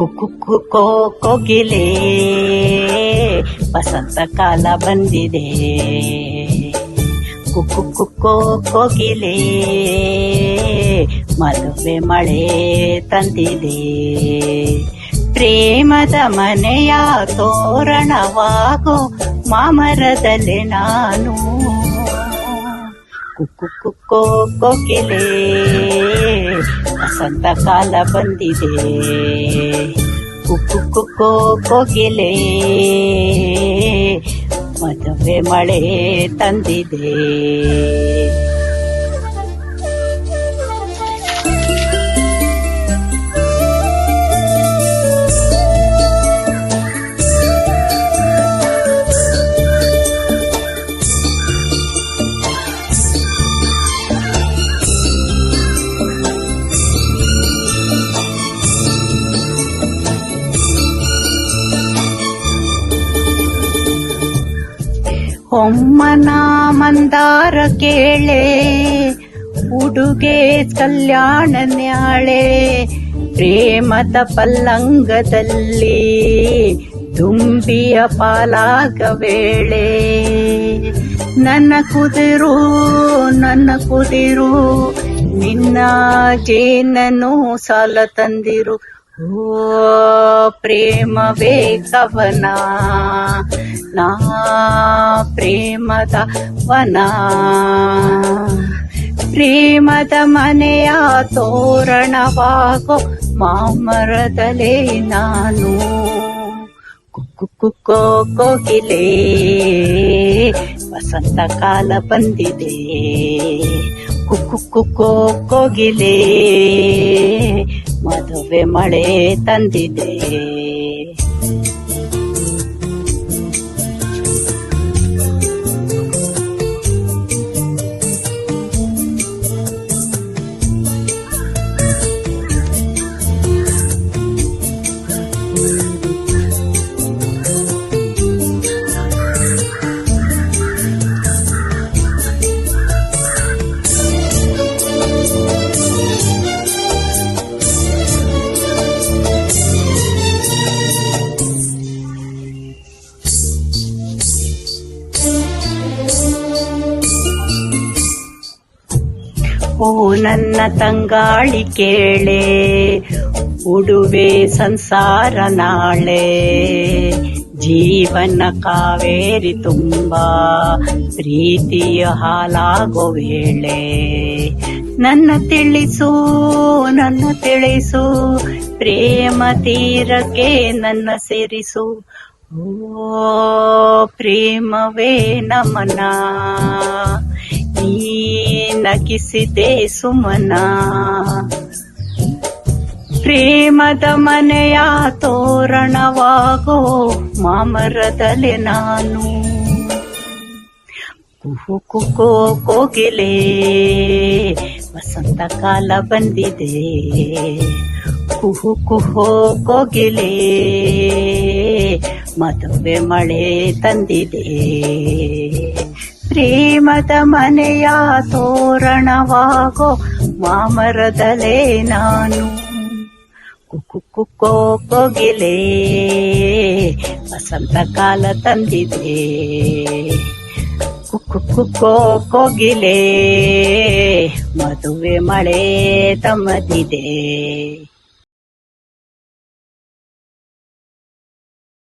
ಕುಕ್ಕೋ ಕೋಗಿಲೆ ವಸಂತ ಕಾಲ ಬಂದಿದೆ. ಕುಕ್ಕೋ ಕೋಗಿಲೆ ಮದುವೆ ಮಳೆ ತಂದಿದೆ. ಪ್ರೇಮದ ಮನೆಯ ತೋರಣವಾಗೋ ಮಾಮರದಲ್ಲಿ ನಾನು. ಕುಕ್ಕೋ ಕೋಗಿಲೆ ವಸಂತ ಕಾಲ ಬಂದಿದೆ. ಕುಕ್ಕೋ ಕೋಗಿಲೆ ಮದುವೆ ಮಳೆ ತಂದಿದೆ. ಹೊಮ್ಮನ ಮಂದಾರ ಕೇಳೆ ಉಡುಗೆ ಕಲ್ಯಾಣ ನ್ಯಾಳೆ. ಪ್ರೇಮದ ಪಲ್ಲಂಗದಲ್ಲಿ ತುಂಬಿಯ ಪಾಲಾಗ ವೇಳೆ. ನನ್ನ ಕುದಿರು ನಿನ್ನ ಜೇನನು ಸಾಲ ತಂದಿರು. ಓ ಪ್ರೇಮವೇ ಕವನ ನಾ ಪ್ರೇಮದ ವನ. ಪ್ರೇಮದ ಮನೆಯ ತೋರಣವಾಗೋ ಮಾಮರದಲೇ ನಾನು. ಕುಕ್ಕೋ ಕೋಗಿಲೆ ವಸಂತ ಕಾಲ ಬಂದಿದೆ. ಕುಕ್ಕೋ ಕೋಗಿಲೆ ಮದುವೆ ಮಳೆ ತಂದಿದೆ. ಓ ನನ್ನ ತಂಗಾಳಿ ಕೇಳೆ ಉಡುವೆ ಸಂಸಾರ ನಾಳೆ. ಜೀವನ ಕಾವೇರಿ ತುಂಬ ಪ್ರೀತಿಯ ಹಾಲಾಗೋ ವೇಳೆ. ನನ್ನ ತಿಳಿಸು ಪ್ರೇಮ ತೀರಕ್ಕೆ ನನ್ನ ಸೇರಿಸು. ಓ ಪ್ರೇಮವೇ ನಮನ ನೀ ನಗಿಸಿದೆ ಸುಮನ. ಪ್ರೇಮದ ಮನೆಯ ತೋರಣವಾಗೋ ಮಾಮರದಲ್ಲಿ ನಾನು. ಕುಕ್ಕೋ ಕೋಗಿಲೆ ವಸಂತ ಕಾಲ ಬಂದಿದೆ. ಕುಹೋ ಕೋಗಿಲೆ ಮದುವೆ ಮಳೆ ತಂದಿದೆ. ಪ್ರೇಮದ ಮನೆಯ ತೋರಣವಾಗೋ ಮಾಮರದಲೇ ನಾನು. ಕುಕ್ಕೋ ಕೋಗಿಲೆ ವಸಂತ ಕಾಲ ತಂದಿದೆ. ಕುಕ್ಕೋ ಕೋಗಿಲೆ ಮದುವೆ ಮಳೆ ತಮ್ಮದಿದೆ.